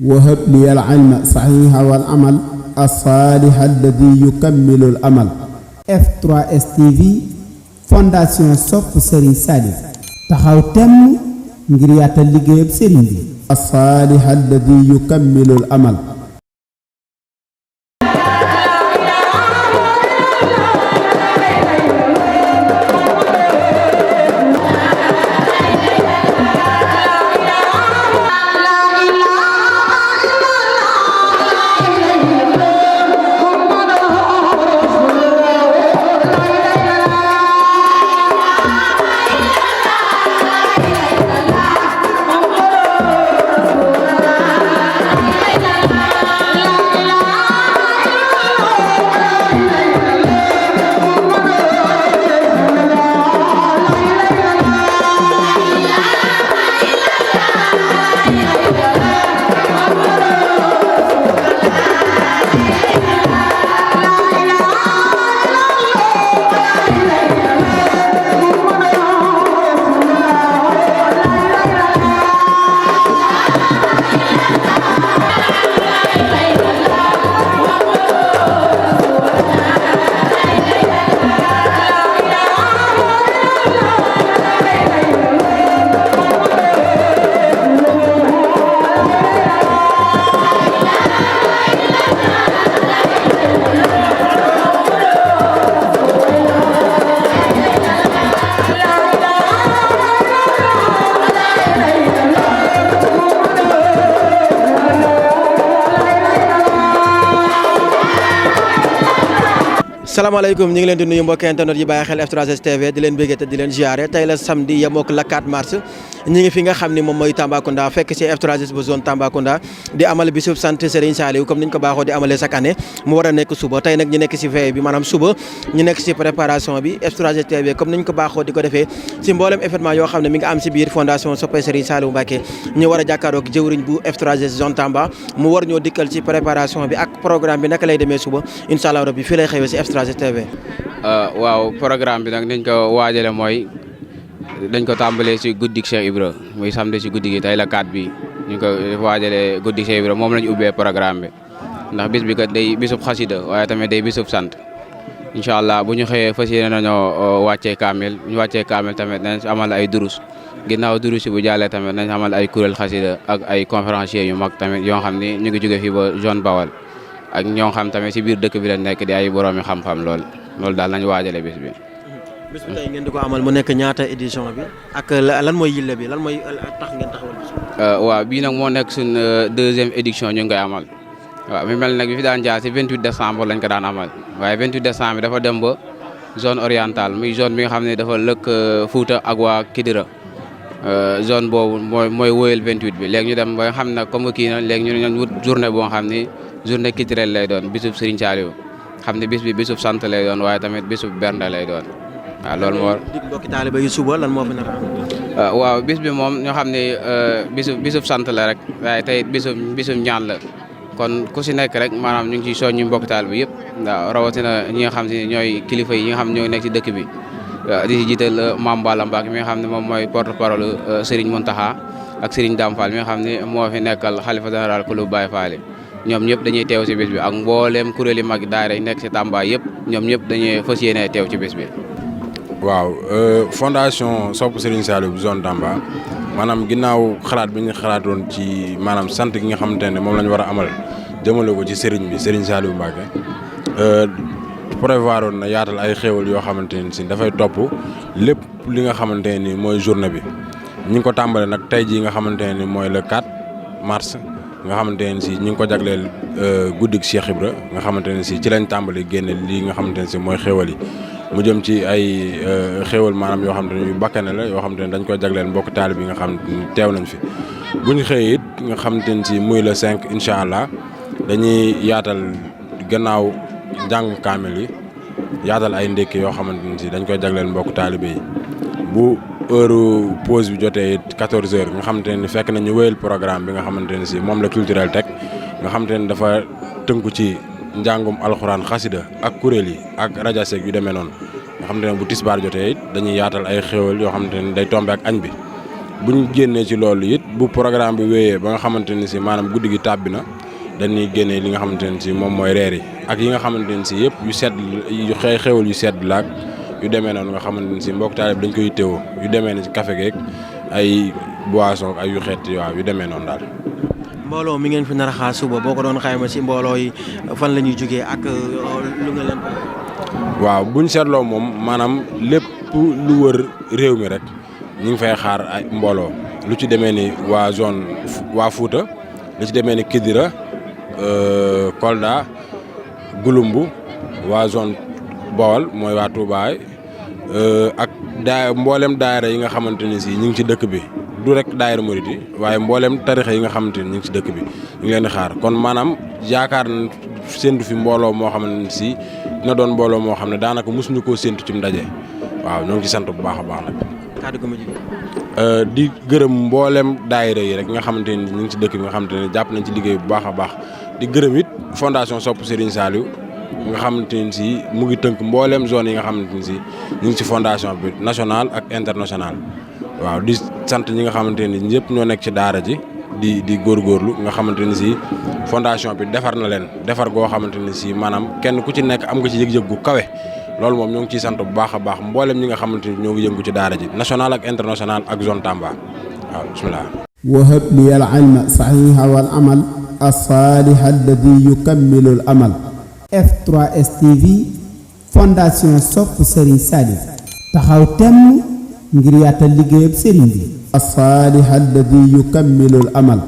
وهب لي العلم صحيح والعمل الصالح الذي يكمل الأمل. F3S TV fondation sopp Serigne Saliou taxaw temm ngir yaatal liggéeyam Serigne bi. الصالح الذي يكمل الأمل. salaamaaleykum ñu ngi leen di nuyu mbokki internet yi bàyyi xel F3S TV di leen bëggee te di leen ziare tey la samedi yemook la 4 mars ñi ngi fi nga xam ni moom mooy Tambacounda fekk ci F3S bu zone Tambacounda di amal bisub sant Serigne Saliou comme niñ ko baaxoo di amalee chaque année mu war a nekk suba tey nag ñu nekk ci veille bi maanaam suba ñu nekk ci préparation bi F3S TV comme niñ ko baaxoo di ko defee ci mboolem événement yoo xam ne mi nga am ci biir fondation soppay Serigne Saliou Mbacké ñu war a jàkkaaroog jëwriñ bu F3S zone Tamba mu war ñoo dikkal ci préparation bi ak programme bi naka lay demee suba inshallah rabbi fii lay xewee ci F3S TV. waaw programme bi nag niñ ko waajale mooy dañ ko tàmbalee ci guddik Cheikh Ibra muy samedi ci guddi gi tey la 4 bi ñu ko waajalee guddik Cheikh Ibra moom lañ ubbee programme bi ndax bis bi kat day bisub xasida waaye tamit day bisub sant incha allah bu ñu xëyee fas yéene nañoo wàccee kaamil bu ñu wàccee kaamil tamit nañ amal ay durus ginnaaw durus yi bu jàllee tamit nañ amal ay kuréel xasida ak ay conférenciers yu mag tamit yoo xam ni ñu ngi jóge fii ba zone Bawal ak ñoo xam tamit ci biir dëkk bi lañ nekk di ay boroomi xam-xam loolu daal lañ waajale bis bi. bis bi tey ngeen di ko amal mu nekk ñaata édition bi ak lan mooy yille bi lan mooy tax ngeen taxawal bis bi. waaw bii nag moo nekk suñ 2e édition ñu ngi koy amal waaw mi mel nag bi fi daan jaar ci 28 décembre lañ ko daan amal waaye 28 décembre bi dafa dem ba zone orientale muy zone bi nga xam ne dafa lëkk Fouta ak waa Kidira zone boobu mooy wóyal 28 bi léegi ñu dem ba nga xam ne comme kii na léegi ñu wut journée boo xam ni journée culturelle lay doon bisub Serigne Saliou xam ne bis bi bisub sant lay doon waaye tamit bisub bernde lay doon waaw loolu moo. dig mbokki taaliba yi suba lan moo fi nar a am. waaw bis bi moom ñoo xam ne bisub sant la rek waaye tey bisub ñaan la kon ku si nekk rek maanaam ñu ngi ciy soññu mbokki taaliba yëpp waaw rawatina ñi nga xam ne ñooy kilifa yi nga xam ne ñoo nekk ci dëkk bi di si jiital Mame Balla Mbacké mi nga xam ne moom mooy porte parole Serigne Mountakha ak Serigne Dame Fall mi nga xam ne moo fi nekkal xalifa général ku lu Baye Fall ñoom ñëpp dañuy teew ci bis bi ak mbooleem kuréeli mag daara yi nekk ci Tamba yëpp ñoom ñëpp dañuy fas yéene teew ci bis bi. waaw fondation sopp Serigne Saliou zone Tamba maanaam ginnaaw xalaat bi ñu xalaatoon ci maanaam sant gi nga xamante ne moom la ñu war a amal jëmale ko ci Serigne bi Serigne Saliou Mbacké prévoir woon na yaatal ay xéewal yoo xamante ne si dafay topp lépp li nga xamante ne ni mooy journée bi ñu ngi ko tàmbale nag tey jii nga xamante ne ni mooy le 4 mars. nga xamante ne si ñu ngi ko jagleel guddik Cheikh Ibra nga xamante ne si ci lañ tàmbali génne lii nga xamante ne si mooy xéwal yi mu jëm ci ay xéwal maanaam yoo xamante ne yu bakkane la yoo xamante ne dañ koy jagleel mbokk taalib yi nga xam ne teew nañ fi bu ñu xëyee it nga xamante ne si muy le 5 incha allah dañuy yaatal gannaaw njàng kaamil yi yaatal ay ndékki yoo xamante ne si dañ koy jagleel mbokk taalibe yi bu heure pause bi jotee 14 heures nga xamante ne fekk nañu wéyal programme bi nga xamante ne si moom la culturel teg nga xamante ne dafa tënku ci njàngum alxuraan xasida ak kuréel yi ak rajaseeg yu demee noonu nga xamante ne bu tisbaar jotee it dañuy yaatal ay xéwal yoo xamante ne day tombe ak añ bi bu ñu génnee ci loolu it bu programme bi wéyee ba nga xamante ni si maanaam guddi gi tàbbi na dañuy génnee li nga xamante ne si moom mooy reer yi ak yi nga xamante ne si yëpp yu sedd yu xewal yu sedd laak yu demee noonu nga xamante ne si mbokk taalibe dañ koy teewoo yu demee ne ci café geek ay boisson ay yu xeet waaw yu demee noonu daal. mbooloo mi ngeen fi nar a xaar suba boo ko doon xayma ci mbooloo yi fan la ñuy jógee ak lu nga leen. waaw buñ seetloo moom maanaam lépp lu wër réew mi rek ñu ngi fay xaar ay mbooloo lu ci demee ni waa zone waa Fouta lu ci demee ni Kidira Kolda Gouloumbou waa zone Bawol mooy waa Touba ak mboolem daayira yi nga xamante ni si ñu ngi ci dëkk bi du rek daayira murid yi waaye mboolem tarixa yi nga xamante ni ñu ngi ci dëkk bi ñu ngi leen di xaar kon maanaam yaakaar na séntu fi mbooloo moo xam ne si dina doon mbooloo moo xam ne daanaka mosuñu koo séntu ci ndaje waaw ñoo ngi ci sant bu baax a baax nag. kàddu gu mujj di gërëm mboolem daayira yi rek nga xamante ni ñu ngi ci dëkk bi nga xamante ne jàpp nañ ci liggéey bu baax a baax di gërëm it fondation Sopp Serigne Saliou nga xamante ni si mu ngi tënk mboolem zone yi nga xamante ni si ñu ngi ci fondation bi national ak international waaw di sant ñi nga xamante ni ñëpp ñoo nekk ci daara ji di góorgóorlu nga xamante ni si fondation bi defar na leen defar goo xamante ni si maanaam kenn ku ci nekk am nga ci yëg-yëg gu kawe loolu moom ñoo ngi ciy sant bu baax a baax mboolem ñi nga xamante ni ñoo ngi yëngu ci daara ji national ak international ak zone Tamba waaw bismillah. wahab li al ilma saxiiha wal amal as-saalih alladi yukammilu al amal. F3S TV fondation Sopp Serigne Saliou taxaw temm ngir yaatal liggéeyab Serigne bi as-saalih alladi yukammilu al amal.